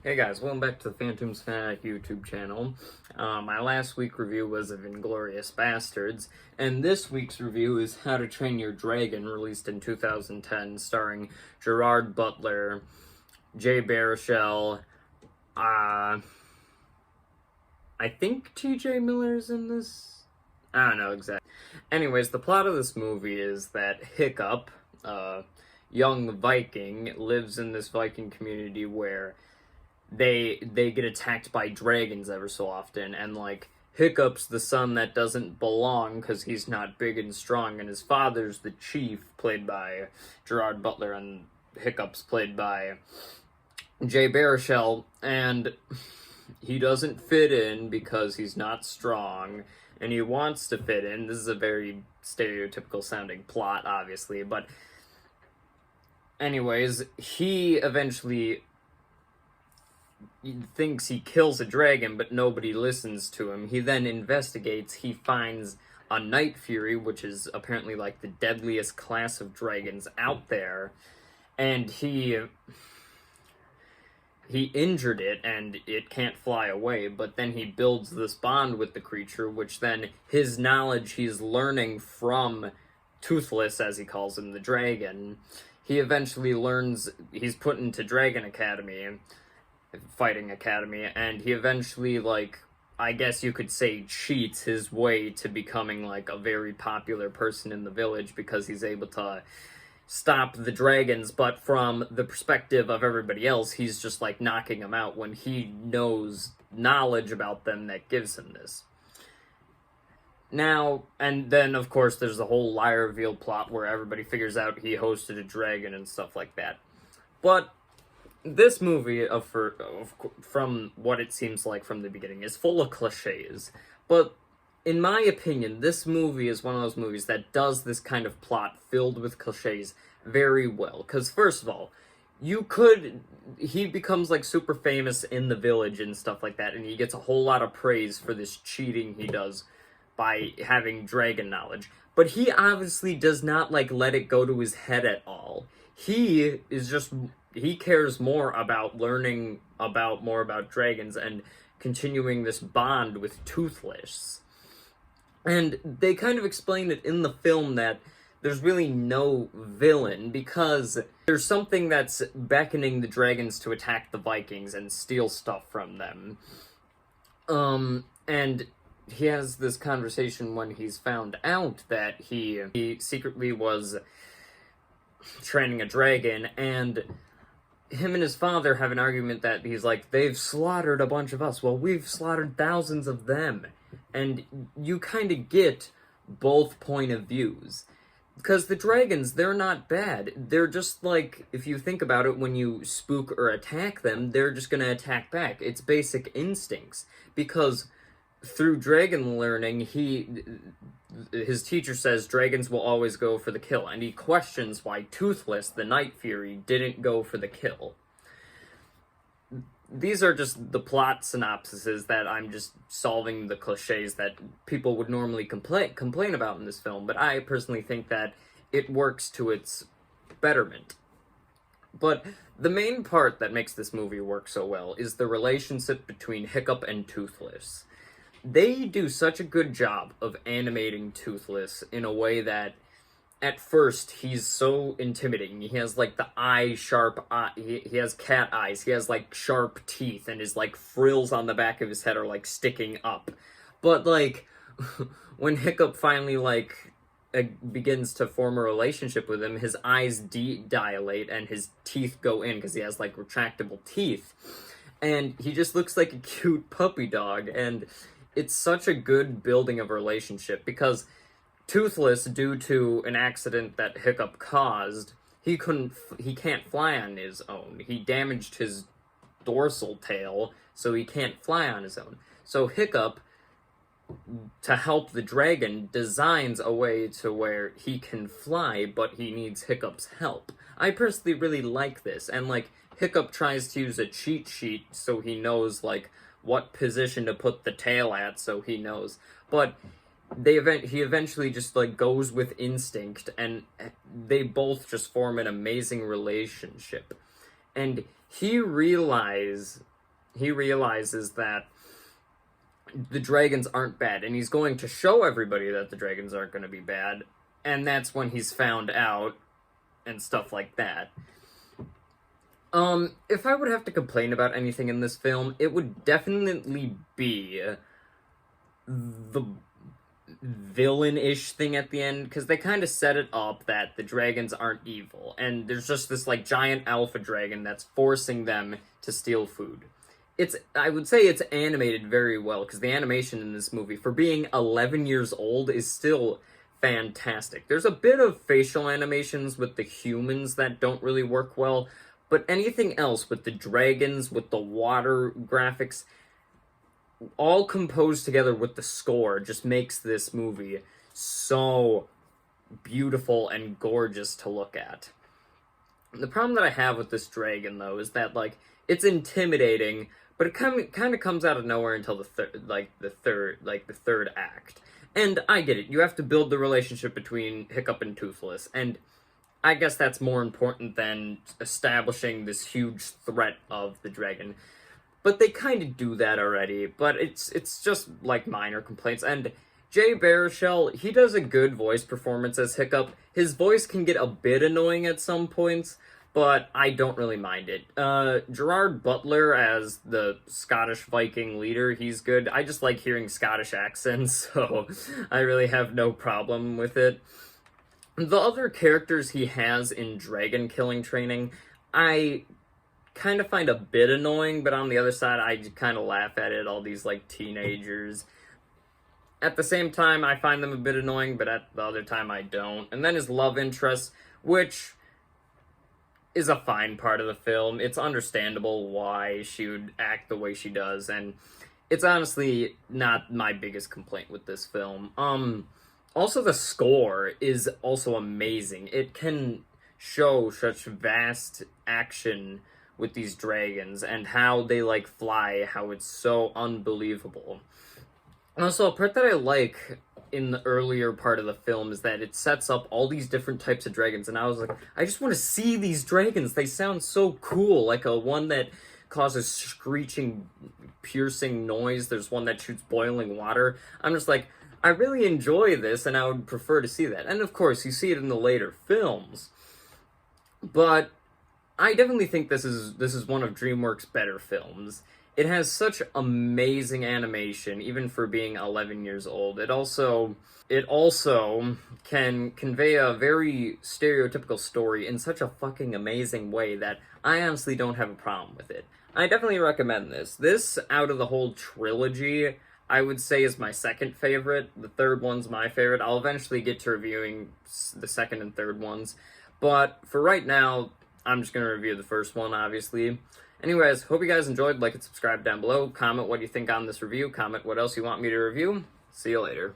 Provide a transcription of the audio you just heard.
Hey guys, welcome back to the Phantoms Fanatic YouTube channel. My last week review was of Inglourious Basterds, and this week's review is How to Train Your Dragon, released in 2010, starring Gerard Butler, Jay Baruchel, I think TJ Miller's in this? I don't know exactly. Anyways, the plot of this movie is that Hiccup, young Viking, lives in this Viking community where they get attacked by dragons ever so often, and Hiccup's the son that doesn't belong because he's not big and strong, and his father's the chief, played by Gerard Butler, and Hiccup's played by Jay Baruchel, and he doesn't fit in because he's not strong, and he wants to fit in. This is a very stereotypical sounding plot, obviously, but anyways, he eventually thinks he kills a dragon, but nobody listens to him. He then investigates. He finds a Night Fury, which is apparently like the deadliest class of dragons out there, and he injured it, and it can't fly away, but then he builds this bond with the creature, which then his knowledge he's learning from Toothless, as he calls him, the dragon. He eventually learns, he's put into Dragon Academy, Fighting Academy, and he eventually, I guess you could say, cheats his way to becoming, a very popular person in the village because he's able to stop the dragons, but from the perspective of everybody else, he's just, knocking them out when he knows knowledge about them that gives him this. Now, and then, of course, there's the whole lie reveal plot where everybody figures out he hosted a dragon and stuff like that. But this movie, from what it seems like from the beginning, is full of cliches. But in my opinion, this movie is one of those movies that does this kind of plot filled with cliches very well. Because, first of all, he becomes, super famous in the village and stuff like that, and he gets a whole lot of praise for this cheating he does by having dragon knowledge. But he obviously does not, let it go to his head at all. He cares more about learning more about dragons and continuing this bond with Toothless. And they kind of explain it in the film that there's really no villain because there's something that's beckoning the dragons to attack the Vikings and steal stuff from them. And he has this conversation when he's found out that he secretly was training a dragon, and him and his father have an argument that he's like, they've slaughtered a bunch of us. Well, we've slaughtered thousands of them. And you kind of get both point of views. Because the dragons, they're not bad. They're just if you think about it, when you spook or attack them, they're just going to attack back. It's basic instincts. Because through dragon learning, his teacher says dragons will always go for the kill, and he questions why Toothless, the Night Fury, didn't go for the kill. These are just the plot synopsises that I'm just solving the cliches that people would normally complain about in this film, but I personally think that it works to its betterment. But the main part that makes this movie work so well is the relationship between Hiccup and Toothless. They do such a good job of animating Toothless in a way that, at first, he's so intimidating. He has, the sharp eye. He has cat eyes. He has, sharp teeth, and his, frills on the back of his head are, sticking up. But, when Hiccup finally, begins to form a relationship with him, his eyes dilate and his teeth go in because he has, retractable teeth. And he just looks like a cute puppy dog, and it's such a good building of a relationship because Toothless, due to an accident that Hiccup caused, he can't fly on his own. He damaged his dorsal tail, so he can't fly on his own. So Hiccup, to help the dragon, designs a way to where he can fly, but he needs Hiccup's help. I personally really like this, and Hiccup tries to use a cheat sheet so he knows what position to put the tail at, so he knows. But he eventually just goes with instinct, and they both just form an amazing relationship. And he realizes he realizes that the dragons aren't bad, and he's going to show everybody that the dragons aren't going to be bad, and that's when he's found out, and stuff like that. If I would have to complain about anything in this film, it would definitely be the villain-ish thing at the end, because they kind of set it up that the dragons aren't evil, and there's just this, like, giant alpha dragon that's forcing them to steal food. I would say it's animated very well, because the animation in this movie, for being 11 years old, is still fantastic. There's a bit of facial animations with the humans that don't really work well, but anything else with the dragons, with the water graphics, all composed together with the score, just makes this movie so beautiful and gorgeous to look at. The problem that I have with this dragon, though, is that, like, it's intimidating, but it kind of comes out of nowhere until the third act. And I get it. You have to build the relationship between Hiccup and Toothless, and I guess that's more important than establishing this huge threat of the dragon. But they kind of do that already, but it's just, like, minor complaints. And Jay Baruchel, he does a good voice performance as Hiccup. His voice can get a bit annoying at some points, but I don't really mind it. Gerard Butler as the Scottish Viking leader, he's good. I just like hearing Scottish accents, so I really have no problem with it. The other characters he has in dragon killing training, I kind of find a bit annoying, but on the other side, I kind of laugh at it, all these, like, teenagers. At the same time, I find them a bit annoying, but at the other time, I don't. And then his love interest, which is a fine part of the film. It's understandable why she would act the way she does, and it's honestly not my biggest complaint with this film. Also, the score is also amazing. It can show such vast action with these dragons and how they, like, fly, how it's so unbelievable. Also, a part that I like in the earlier part of the film is that it sets up all these different types of dragons, and I was like, I just want to see these dragons. They sound so cool, like a one that causes screeching, piercing noise. There's one that shoots boiling water. I'm just like, I really enjoy this, and I would prefer to see that. And of course, you see it in the later films, but I definitely think this is one of DreamWorks' better films. It has such amazing animation, even for being 11 years old. It also can convey a very stereotypical story in such a fucking amazing way that I honestly don't have a problem with it. I definitely recommend this. This, out of the whole trilogy, I would say is my second favorite. The third one's my favorite. I'll eventually get to reviewing the second and third ones. But for right now, I'm just going to review the first one, obviously. Anyways, hope you guys enjoyed. Like and subscribe down below. Comment what you think on this review. Comment what else you want me to review. See you later.